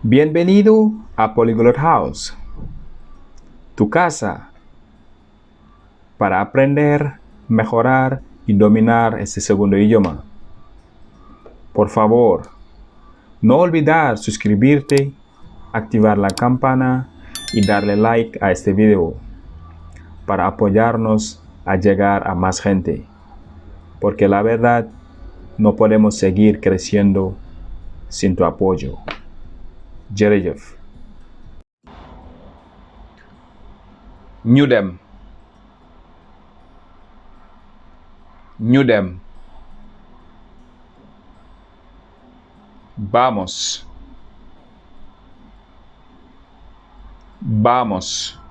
Bienvenido a Polyglot House, tu casa para aprender, mejorar y dominar este segundo idioma. Por favor, no olvidar suscribirte, activar la campana y darle like a este video para apoyarnos a llegar a más gente, porque la verdad no podemos seguir creciendo sin tu apoyo. Jërëjëf. ñu dem ñu dem vamos vamos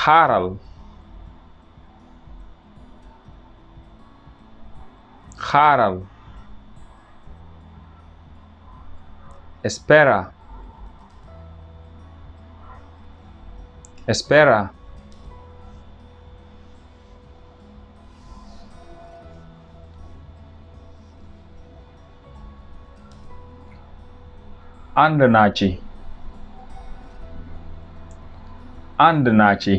xaaral xaaral espera espera ànd naa ci ànd naa ci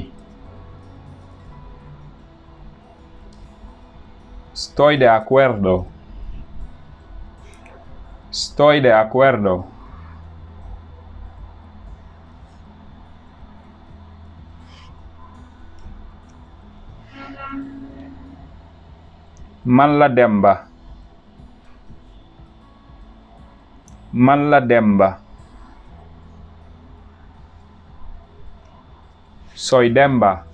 estoy de acuerdo estoy de acuerdo man la Demba man la Demba soy Demba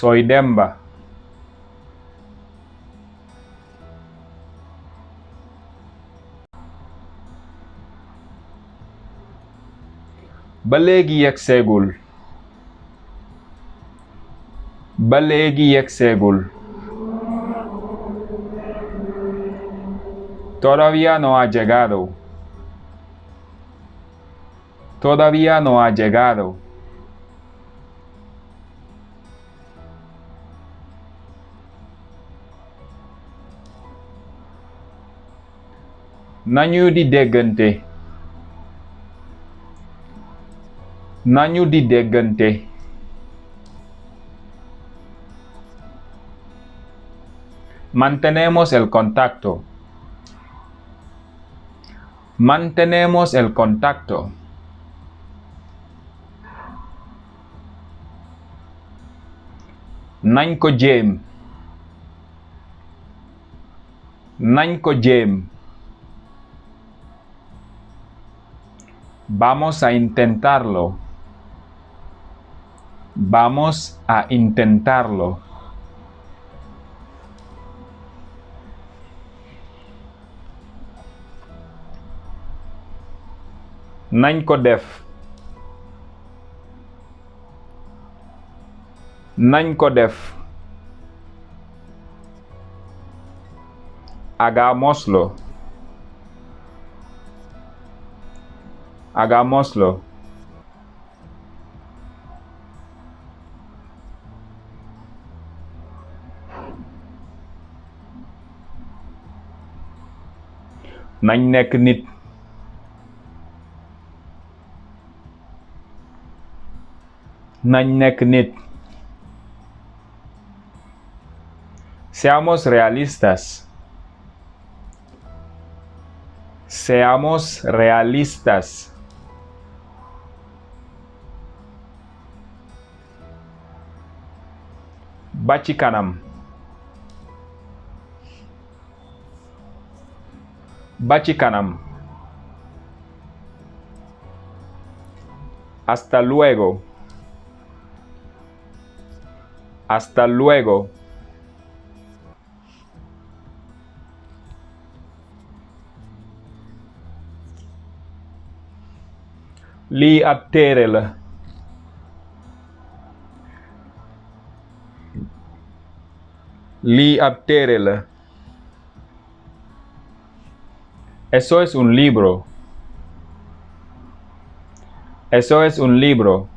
soy Demba ba léegi yegseegul ba léegi yegseegul todavía no ha llegado todavía no ha llegado nañu di déggante nañu di déggante mantenemos el contacto mantenemos el contacto nañ ko jéem nañ ko jéem vamos a intentarlo vamos a intentarlo nañ ko def nañ ko def hagámoslo hagámoslo nañ nekk nit nañ nekk nit seamos realistas seamos realistas ba ci kanam ba ci kanam hasta luego hasta luego lii ab téere la lii ab téere la eso es un libro Eso es un libro.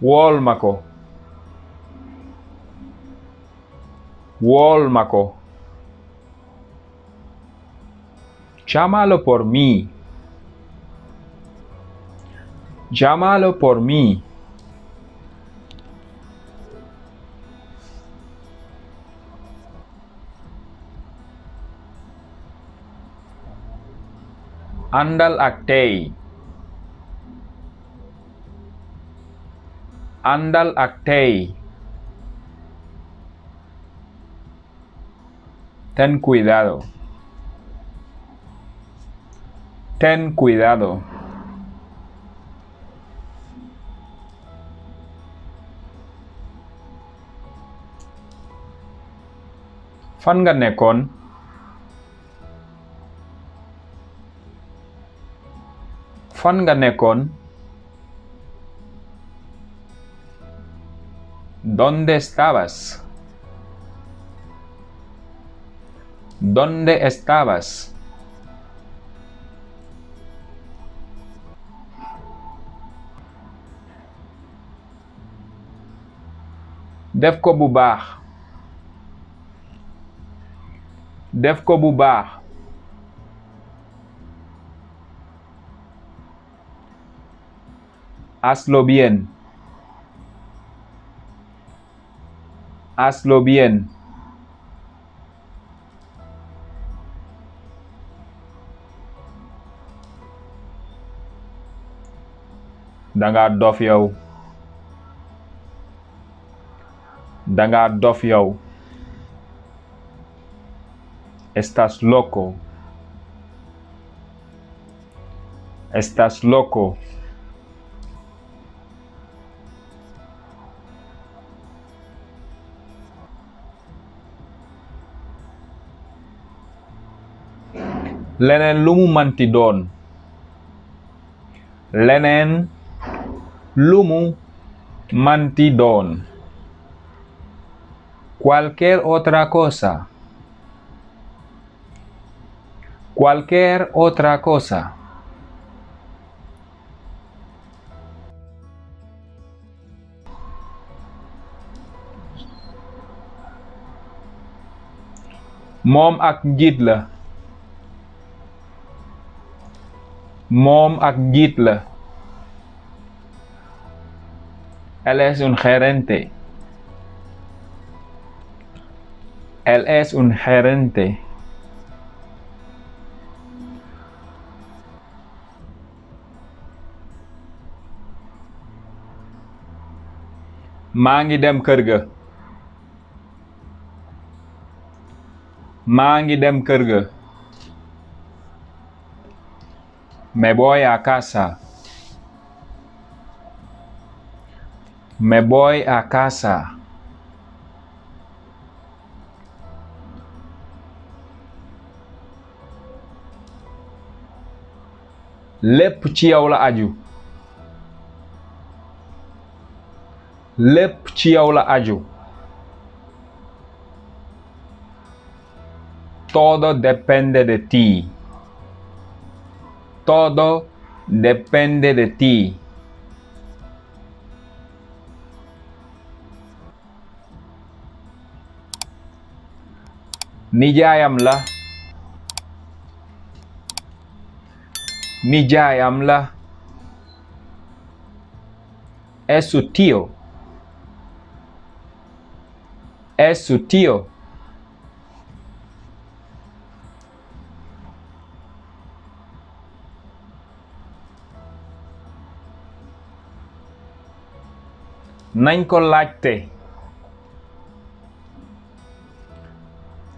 Wool ma ko. Wool ma ko. Llámalo por mí. Llámalo por mí. Àndal ak tey. Àndal ak tey. Ten cuidado. Ten cuidado. Fan nga nekkoon? Fan nga nekkoon? ¿Dónde estabas? ¿Dónde estabas? Def ko bu baax. Def ko bu baax. Hazlo bien. Hazlo bien. Danga dof yow. Danga dof yow. Estás loco. Estás loco. Leneen lu mu manti doon. Leneen lu mu manti doon. Cualquier otra cosa. Cualquier otra cosa. Moom ak njiit la. Moom ak njiit la. Él es un gerente. Él es un gerente. Maa ngi dem kër ga. Maa ngi dem kër ga. Me voy a casa. Me voy a casa. Lépp ci yow la aju. Lépp ci yow la aju. Todo depende de ti. Todo depende de ti. Nijaayam la. Nijaayam la. Es su tío. Es su tío. Nañ ko laajte.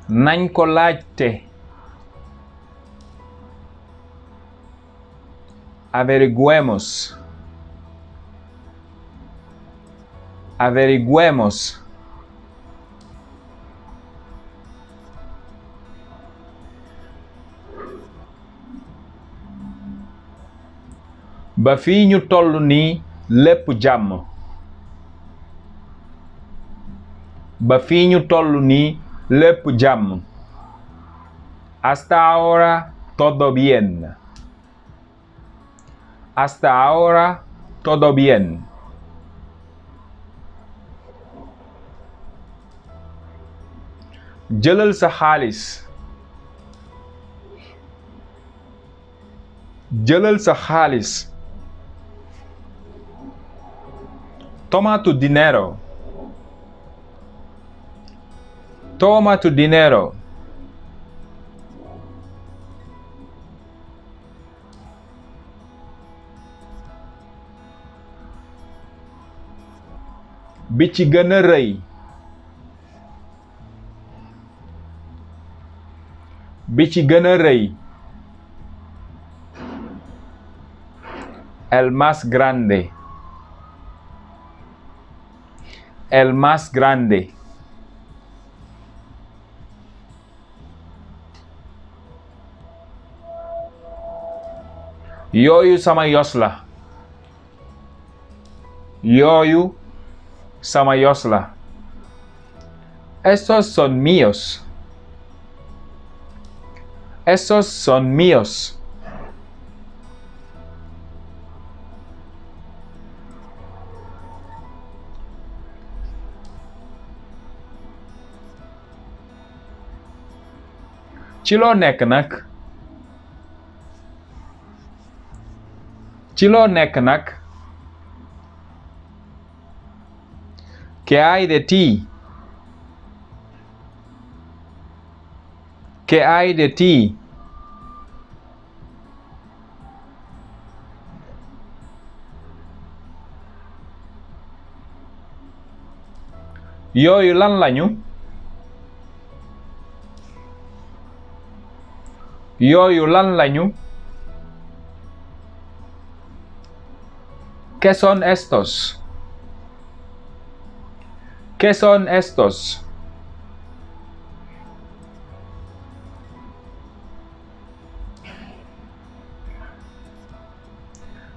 Nañ ko laajte. Averigüemos. Averigüemos. Ba fii ñu toll nii lépp jàmm. Ba fii ñu toll nii lépp jàmm. Hasta ahora todo bien. Hasta ahora todo bien. jëlal sa xaalis. jëlal sa xaalis. Toma tu dinero. Toma tu dinero. bi ci gën a rëy. bi ci gën a rëy. El más grande. El más grande. yooyu sama yos la. yooyu sama yos la. Estos son míos. Estos son míos. ci loo nekk nag. ci loo nekk nag. ¿Qué hay de ti? ¿Qué hay de ti? yooyu lan lañu. yooyu lan lañu. ¿Qué son estos? ¿Qué son estos?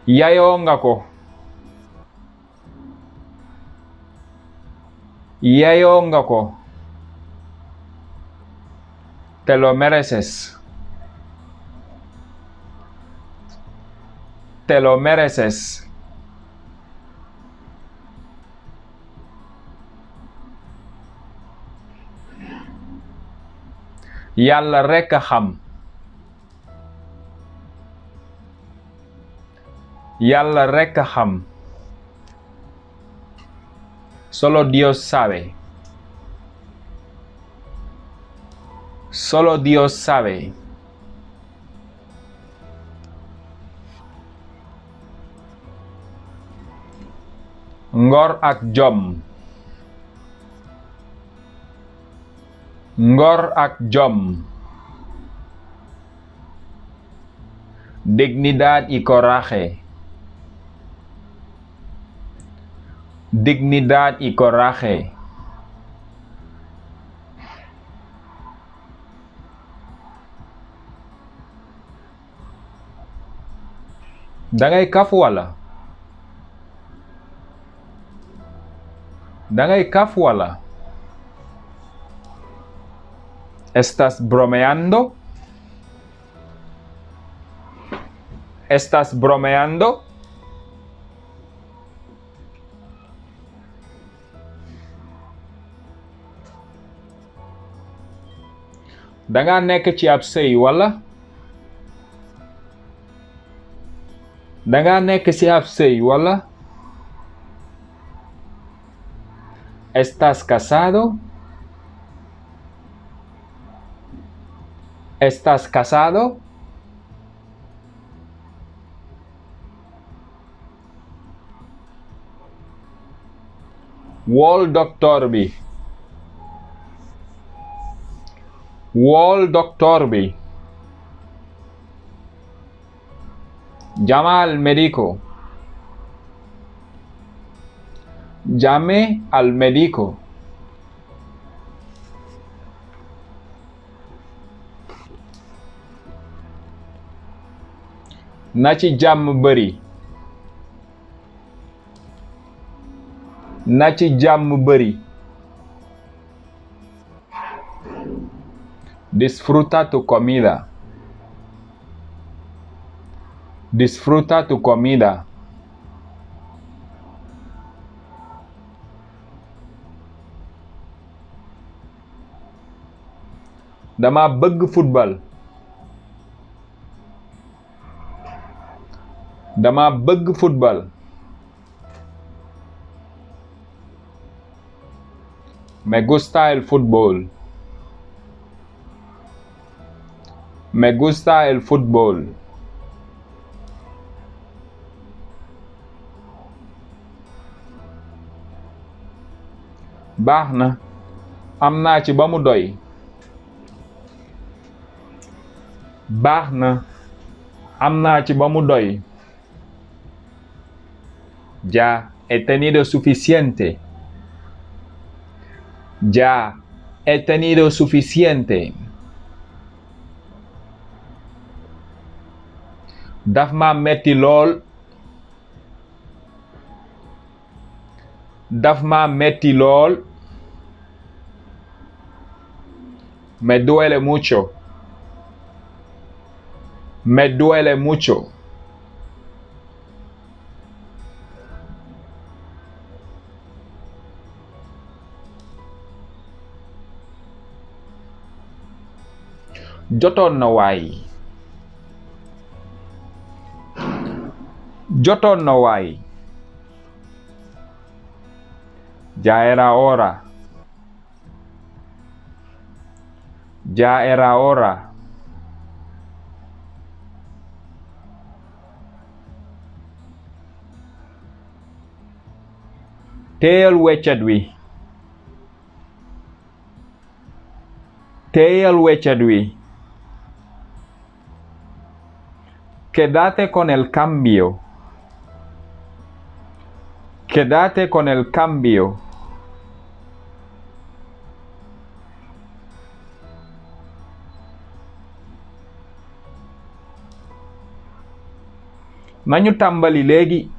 yayoo nga ko. yayoo nga ko. te lo mereces. te lo mereces. yàlla rekk a xam. yàlla rekk a xam. Solo Dios sabe. Solo Dios sabe. ngor ak jom. ngor ak jom. dignidad y coraje. dignidad y coraje. dangay kaf wala. dangay kaf wala. ¿Estás bromeando? ¿Estás bromeando? danga nekk ci ab sëy wala. danga nekk ci ab sëy wala. ¿Estás casado? ¿Estás casado? wool doctor bi. wool doctor bi. llama al médico. llame al médico. na ci jàmm bari. na ci jàmm bari. Disfruta tu comida. Disfruta tu comida. Dama bëgg football. Dama bëgg football. Me gusta el fútbol. Me gusta el fútbol. Baax na, am naa ci ba mu doy. Baax na, am naa ci ba mu doy. Ya he tenido suficiente. Ya he tenido suficiente. Daf ma metti lool. Daf ma metti lool. Me duele mucho. Me duele mucho. Jotoon na waay. Jotoon na waay. Ya era hora. Ya era hora. Téyel weccet wi. Téyel weccet wi. Quédate con el cambio. Quédate con el cambio. Nañu tàmbali léegi.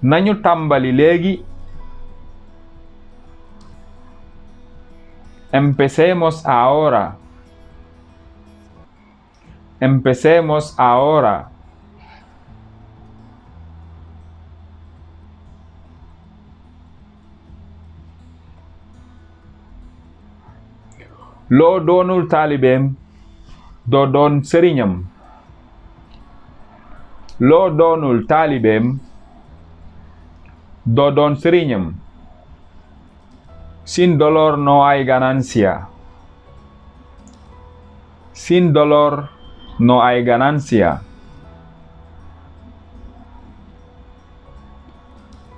Nañu tàmbali léegi. Empecemos ahora. Empecemos ahora. Loo doonul taalibeem doo doon sëriñam. Loo doonul taalibeem doo doon sëriñam. Sin dolor no hay ganancia. Sin dolor no hay ganancia.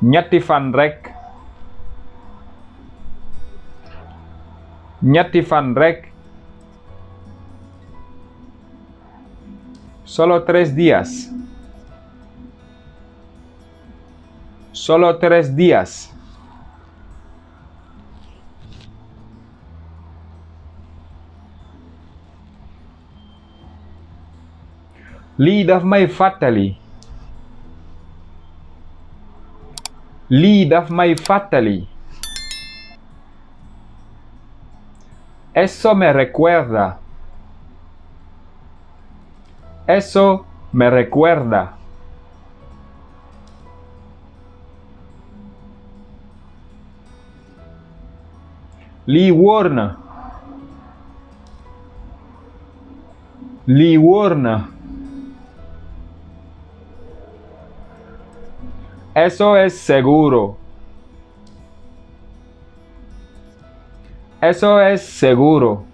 Ñetti fan rekk. Ñetti fan rekk. Solo 3 días. Solo 3 días. Lii daf may fàttali. Lii daf may fàttali. Eso me recuerda. Eso me recuerda. Lii wóor na. Lii wóor na. Eso es seguro. Eso es seguro.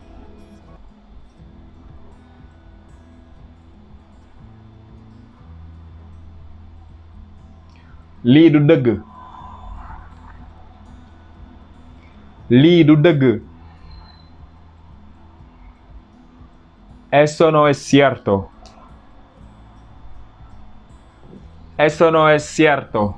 Lii du dëgg. Lii du dëgg. Eso no es cierto. Eso no es cierto.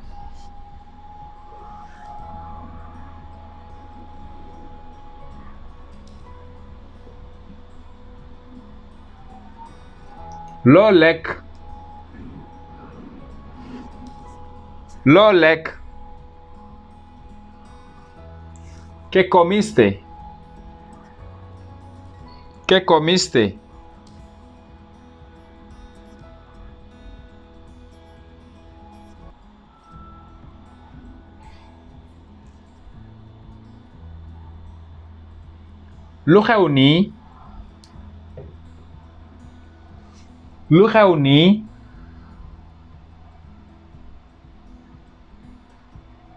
Loo lekk. Loo lekk. ¿Qué comiste? ¿Qué comiste? Lu xew nii? Lu xew nii?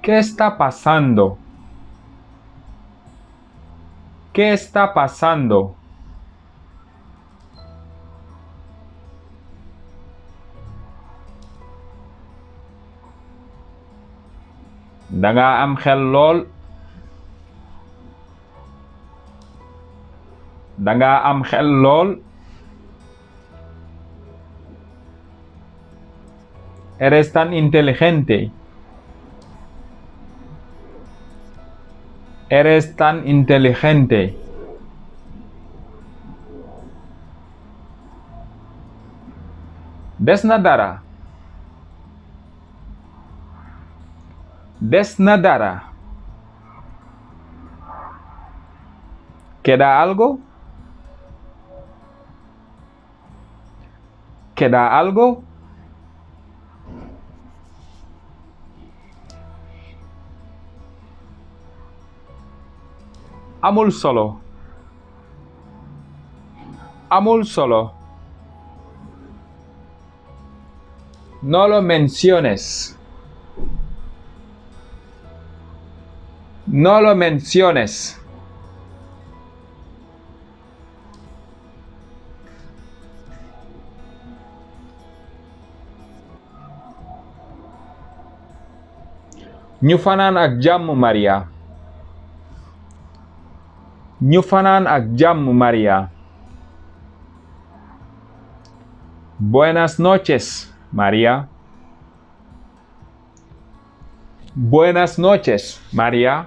¿Qué está pasando? ¿Qué está pasando? Danga am xel lool. Danga am xel lool. Eres tan inteligente. Eres tan inteligente. Des na dara. Des na dara. ¿Queda algo? ¿Queda algo? Amul solo. Amul solo. No lo menciones. No lo menciones. Ñu fanaan ak jàmm Maria. Ñu fanaan ak jàmm Maria. Buenas noches, María. Buenas noches, María.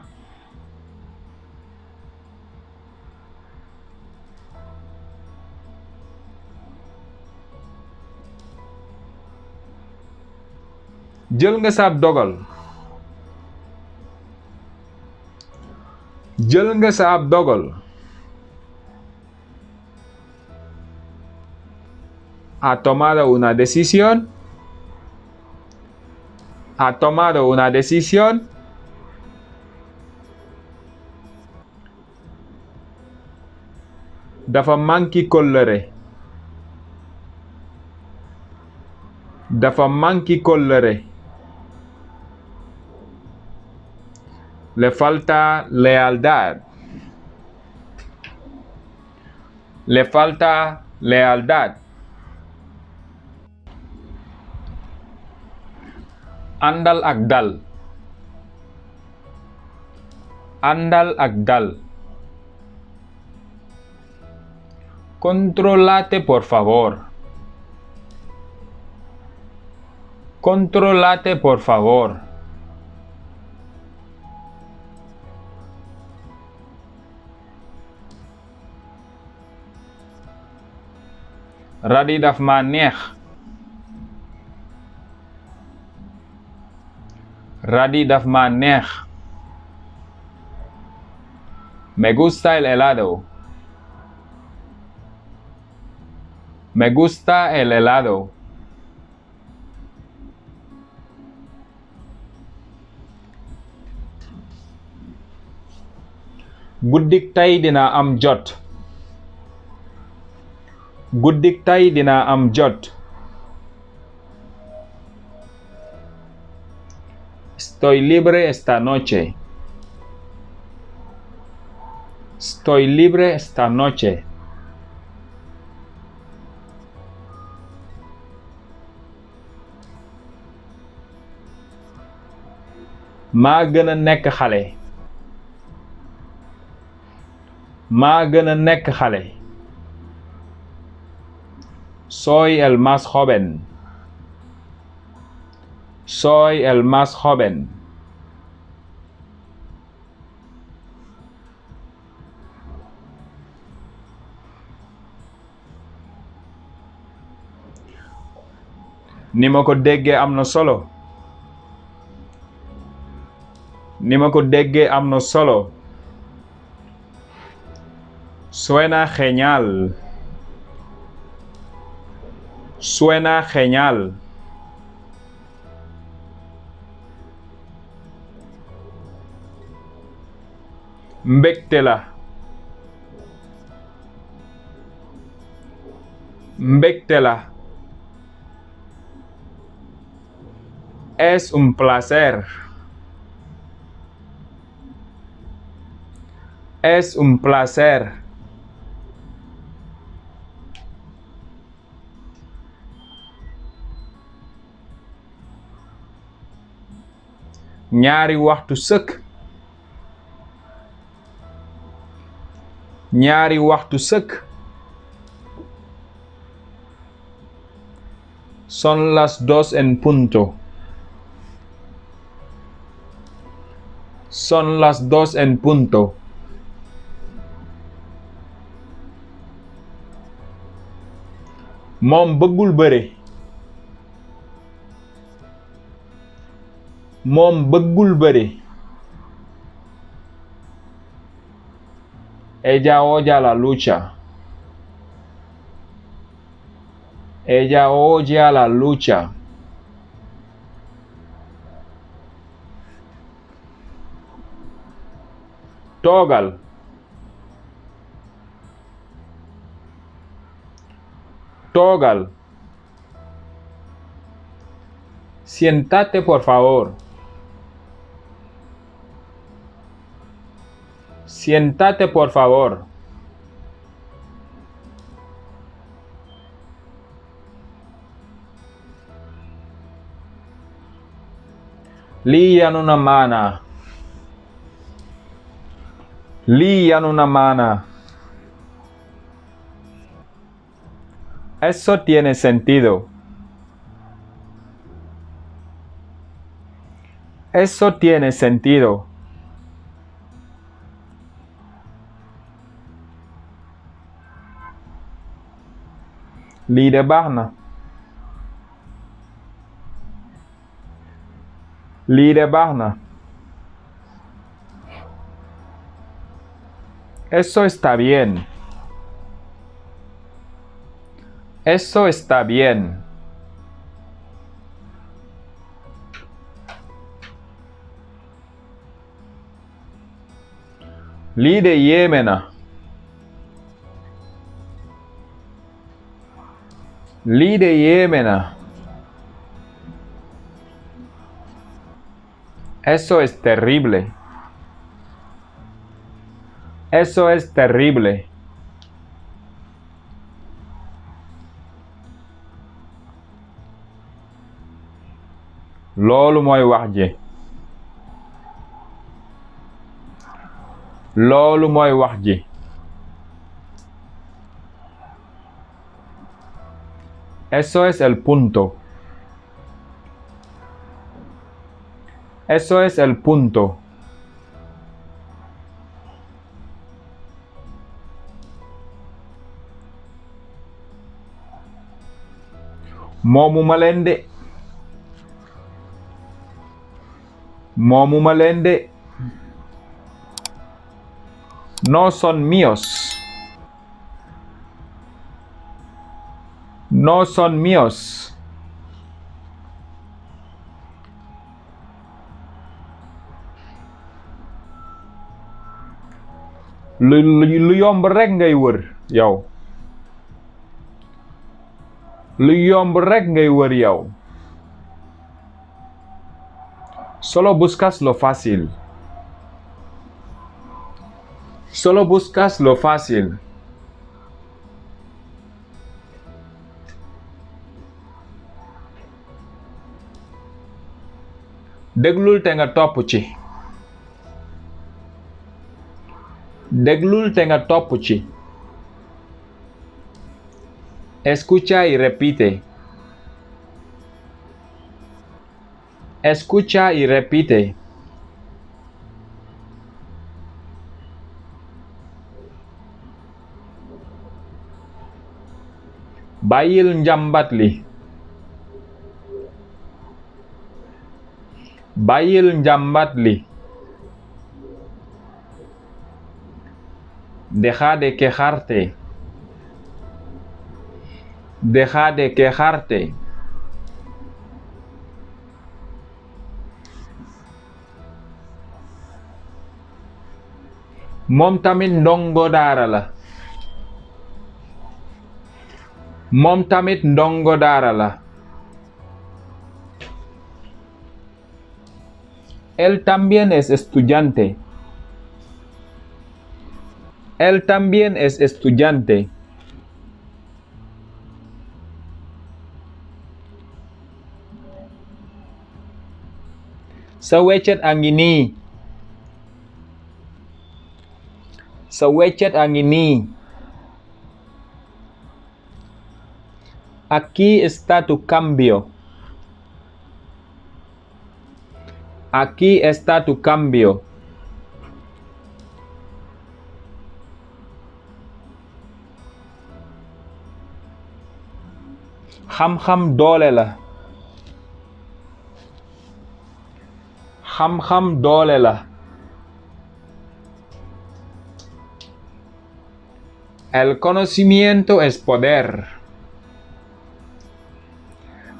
Jël nga sa ab dogal. Jël nga sa ab dogal. ¿Ha tomado una decisión? ¿Ha tomado una decisión? Dafa manki kóllëre. Dafa manki kóllëre. Le falta lealtad. Le falta lealtad. Àndal ak dal. Àndal ak dal. Contrólate, por favor. Contrólate, por favor. Radi daf ma neex. Radi daf ma neex. Me gusta el helado. Me gusta el helado. Guddik tay dina am jot. Guddik tay dina am jot. Estoy libre esta noche. Estoy libre esta noche. maa gën a nekk xale. maa gën a nekk xale. Soy el más joven. Soy el más joven. ni ma ko déggee am na solo. ni ma ko déggee am na solo. Suena genial. Suena genial. Mbégte la. Mbégte la. Es un placer. Es un placer. Ñaari waxtu sëkk. Ñaari waxtu sëkk. Son las 2:00. Son las 2:00. Moom bëggul bëre. Moom bëggul bëre. Ella odia la lucha. Ella odia la lucha. Toogal. Toogal. Siéntate, por favor. Siéntate, por favor. Lii yanu na maana. Lii yanu na maana. Eso tiene sentido. Eso tiene sentido. Lii de baax na. Lii de baax na. Eso está bien. Eso está bien. Lii de yéeme na. Lii de yéeme na. Eso es terrible. Eso es terrible. Loolu mooy wax ji. Loolu mooy wax ji. Eso es el punto. Eso es el punto. Moomuma leen de. Moomuma leen de. No son míos. No son míos. lu yomb rek ngay wër yow. Lu yomb rek ngay wër yow. Solo buscas lo fácil. Solo buscas lo fácil. Déglul te nga topp ci. Déglul te nga topp ci. Escucha y repite. Escucha y repite. Bàyyil njàmbat li. Bàyyil njàmbat li. Deja de quejarte. Deja de quejarte. Moom tamit ndongo daara la. Moom tamit ndongo daara la. Él también es estudiante. Él también es estudiante. Sa weccet a ngi nii. Sa weccet a ngi nii. Aquí está tu cambio. Aquí está tu cambio. Xam-xam doole la. Xam-xam doole la. El conocimiento es poder.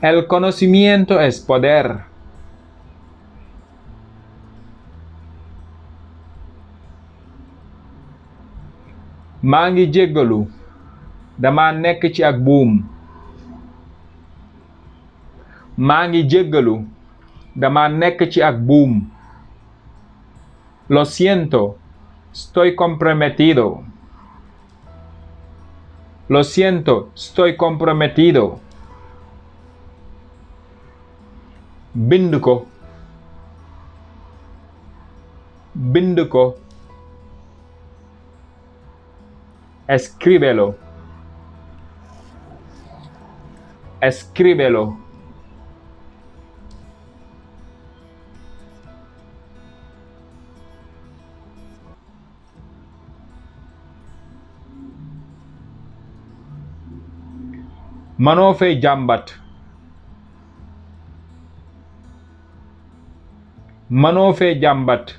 El conocimiento es poder. Maa ngi jéggalu. Dama nekk ci ak buum. Maa ngi jéggalu. Dama nekk ci ak buum. Lo siento. Estoy comprometido. Lo siento. Estoy comprometido. Bind ko. Bind ko. Escríbelo. Escríbelo. Manoo fee jàmbat. Manoo fee jàmbat.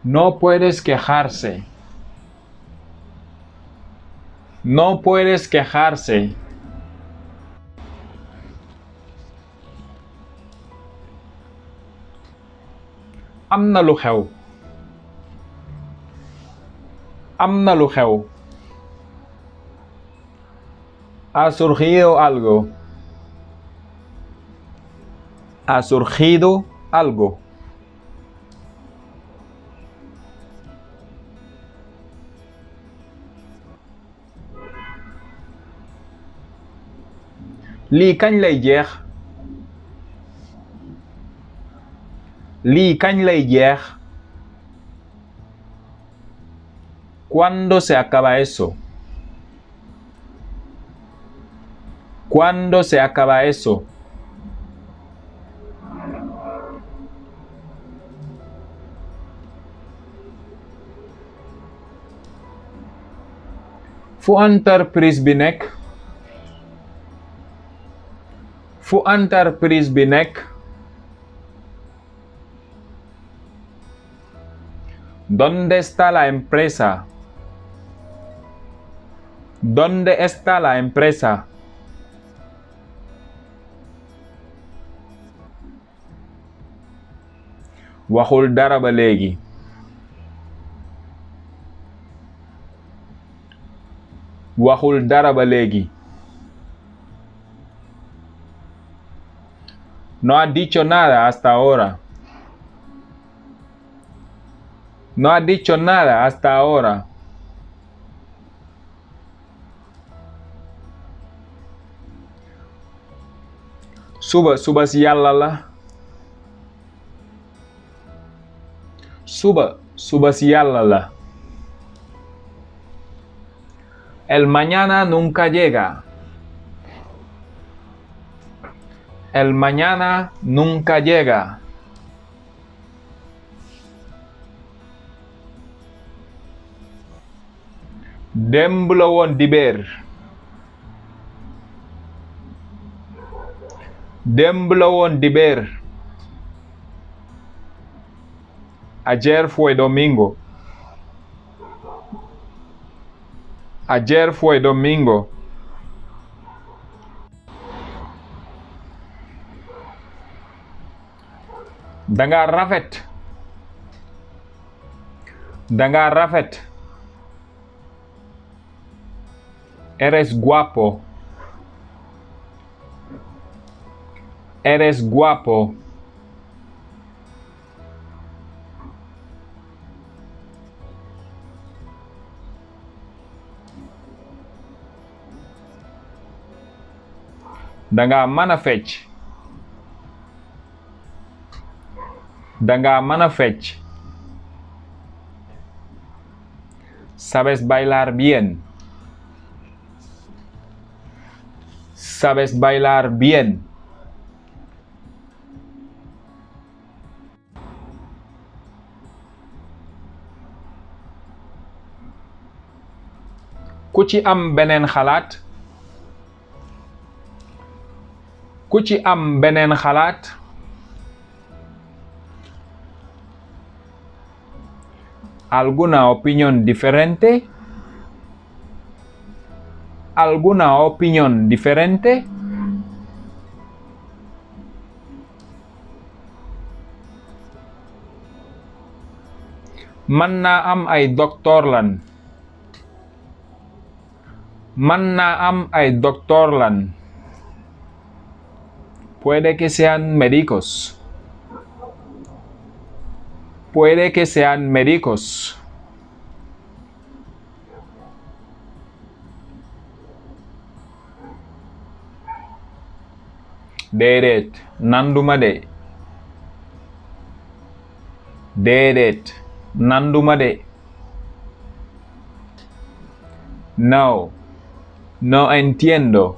No puedes quejarse. No puedes quejarse. Am na lu xew. Am na lu xew. Ha surgido algo. Ha surgido algo. Lii kañ lay jeex. Lii kañ lay jeex. ¿Cuándo se acaba eso? ¿Cuándo se acaba eso? Fu entreprise bi nekk. Fu entreprise bi nekk. ¿Dónde está la empresa? ¿Dónde está la empresa? Waxul dara ba léegi. Waxul dara ba léegi. No ha dicho nada hasta ahora. No ha dicho nada hasta ahora. Suba si Yàlla la. Suba si Yàlla la. El mañana nunca llega. El mañana nunca llega. Démb la woon dibéer. Démb la woon dibéer. Ayer fue domingo. Ayer fue domingo. Danga rafet. Danga rafet. Eres guapo. Eres guapo. Danga mën a fecc. Danga mën a fecc. Sabes bailar bien. Sabes bailar bien. Ku ci am beneen xalaat? Ku ci am beneen xalaat? ¿Alguna opinión diferente? ¿Alguna opinión diferente? Mën naa am ay doctor lan. Mën naa am ay doctor lan. Puede que sean médicos. Puede que sean médicos. Déedéet nanduma de. Déedéet nanduma de. No. No entiendo.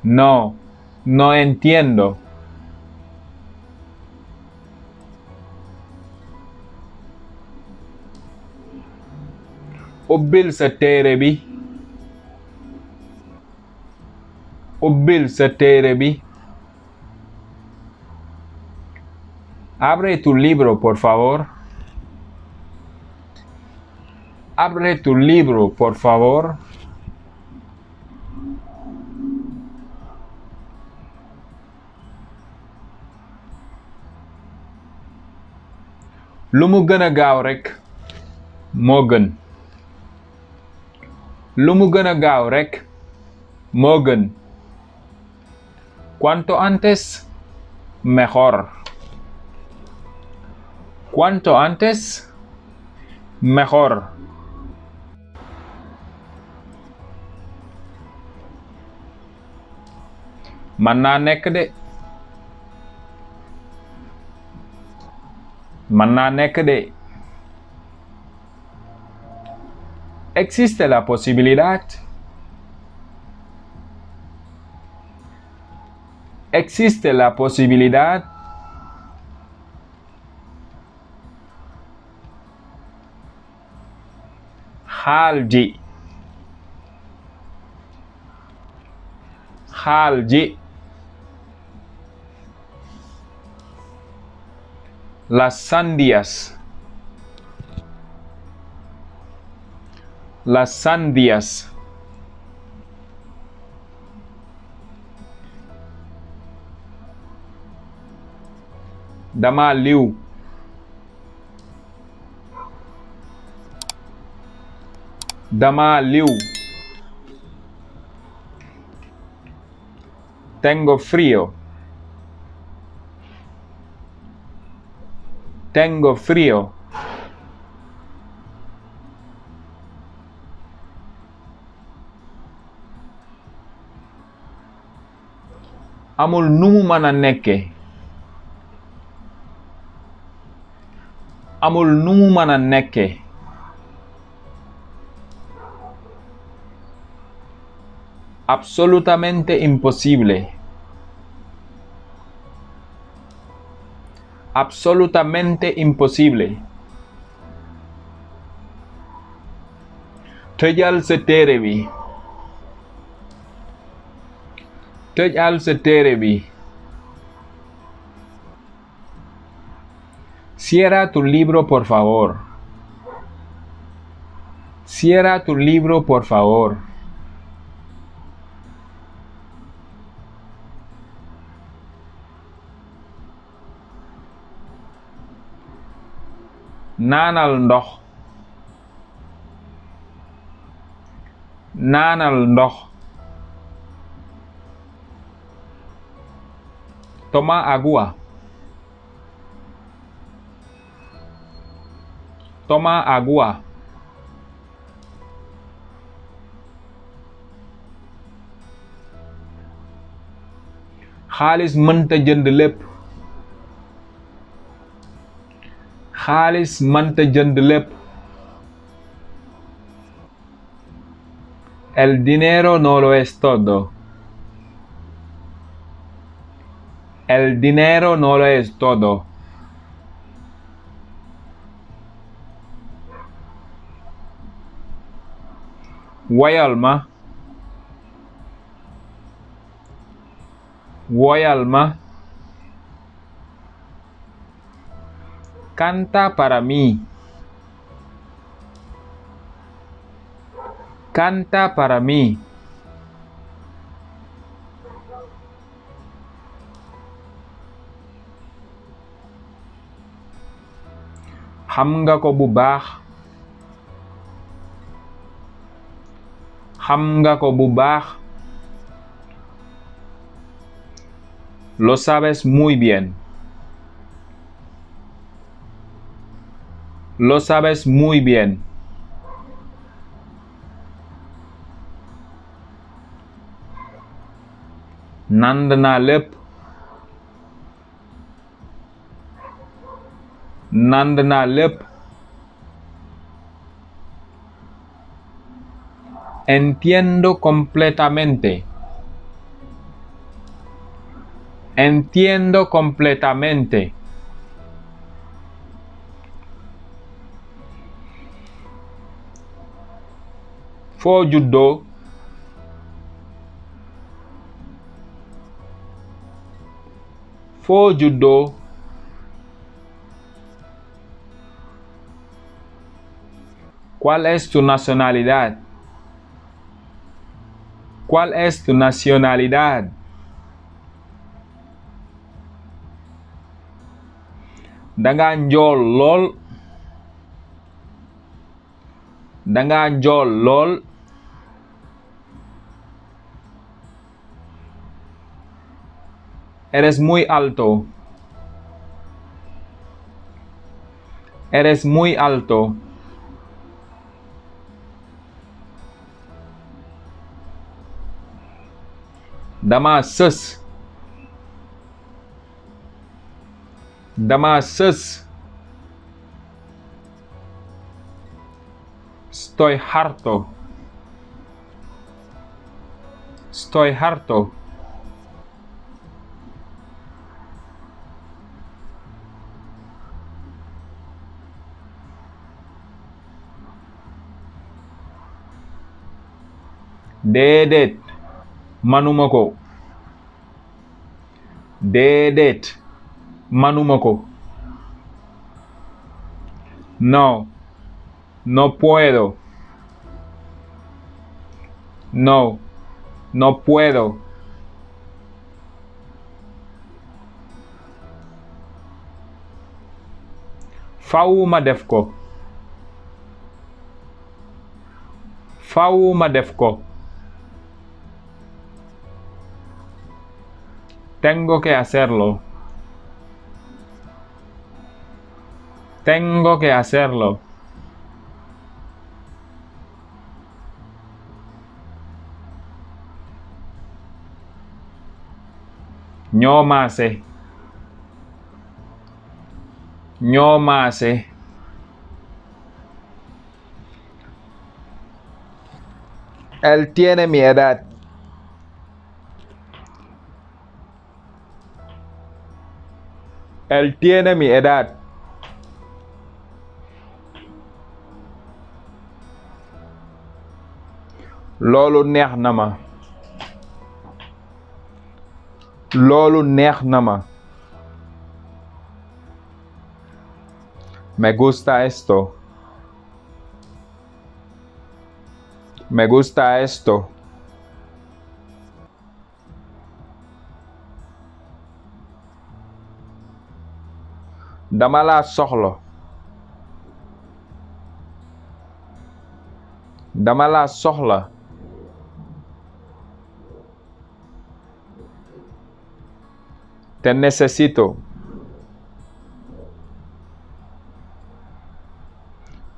No. No entiendo. Ubbil sa téere bi. Ubbil sa téere bi. Abre tu libro, por favor. Abre tu libro, por favor. Lu mu gën a gaaw rekk moo gën. Lu mu gën a gaaw rekk moo gën. Cuanto antes, mejor. Cuanto antes, mejor. Mën naa nekk de. Mën naa nekk de. ¿Existe la posibilidad? ¿Existe la posibilidad? xaal ji. Xaal ji. Las sandías. Las sandías. Dama liw. Dama liw. Tengo frío. Tengo frío. Amul nu mu mën a nekke. Amul nu mu mën a nekke. Absolutamente imposible. Absolutamente imposible. Tëjal sa téere bi. Tëjal sa téere bi. Cierra tu libro, por favor. Cierra tu libro, por favor. Naanal ndox. Naanal ndox. Toma agua. Toma agua. Xaalis mënta jënd lépp. Xaalis mënta jënd lépp. El dinero no lo es todo. El dinero no lo es todo. Woyal ma. Woyal ma. Canta para mí. Canta para mí. Xam nga ko bu baax. Xam nga ko bu baax. Lo sabes muy bien. Lo sabes muy bien. Nand naa lépp. Nand naa lépp. Entiendo completamente. Entiendo completamente. Foo juddoo. Foo juddoo. ¿Cuál es tu nacionalidad? ¿Cuál es tu nacionalidad? Danga njool lool. Danga njool lool. Eres muy alto. Eres muy alto. Dama sës. Dama sës. Estoy harto. Estoy harto. Déedéet. Manuma ko. Déedéet. Manuma ko. No. No puedo. No. No puedo. Faw ma def ko. Faw ma def ko. Tengo que hacerlo. Tengo que hacerlo. ñoo maase. Ñoo maase. Él tiene mi edad. Él tiene mi edad. Loolu neex na ma. Loolu neex na ma. Me gusta esto. Me gusta esto. Dama la soxla. Dama la soxla. Te necesito.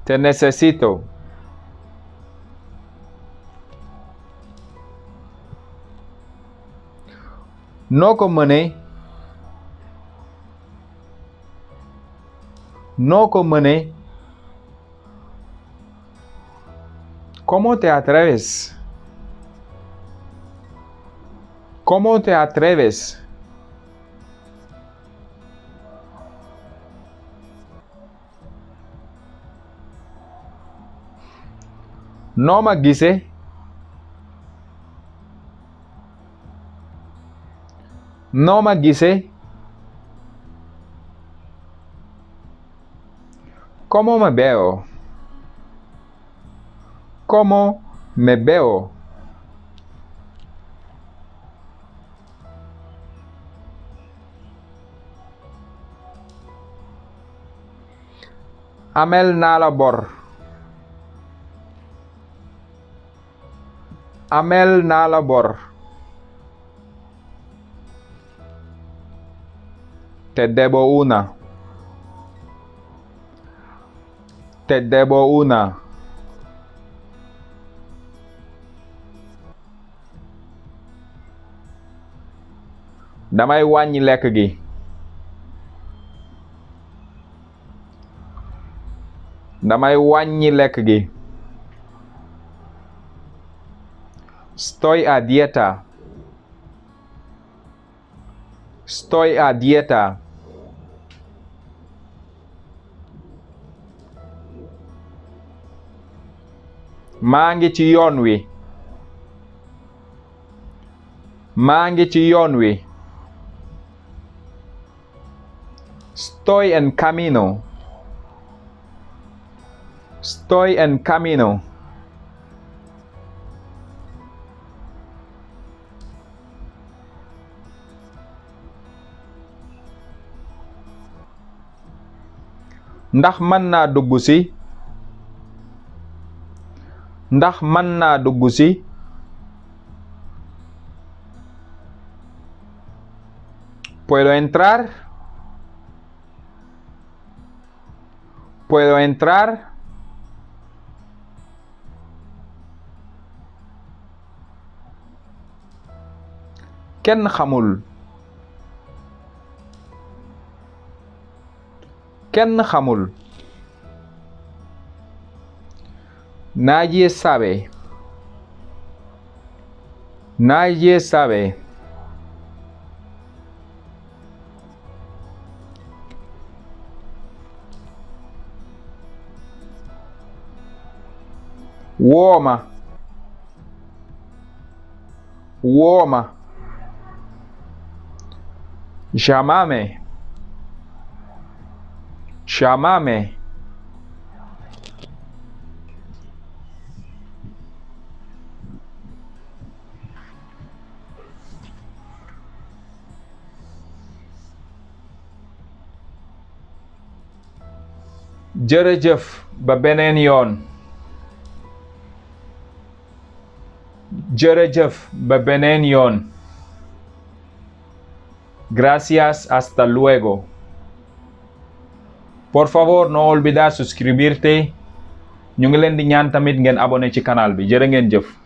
Te necesito. Noo ko mënee. Noo ko mënee. ¿Cómo te atreves? ¿Cómo te atreves? Noo ma gisee. Noo ma gisee. ¿Cómo me veo? ¿Cómo me veo? Amel naa la bor. Amel naa la bor. Te debo una. Te debo una. Damay wàññi lekk gi. Damay wàññi lekk gi. Estoy a dieta. Estoy a dieta. Maa ngi ci yoon wi. Maa ngi ci yoon wi. Estoy en camino. Estoy en camino. Ndax mën naa dugg si. Ndax mën naa dugg si. ¿Puedo entrar? ¿Puedo entrar? Kenn xamul. Kenn xamul. Nadie sabe. Nadie sabe. Wooma. Wooma. Llámame. Llámame. Jërëjëf ba beneen yoon. Jërëjëf ba beneen yoon. Gracias, hasta luego. Por favor, no olvidar suscribirte. Ñu ngi leen di ñaan tamit ngeen abonné ci canal bi. Jërë ngeen jëf.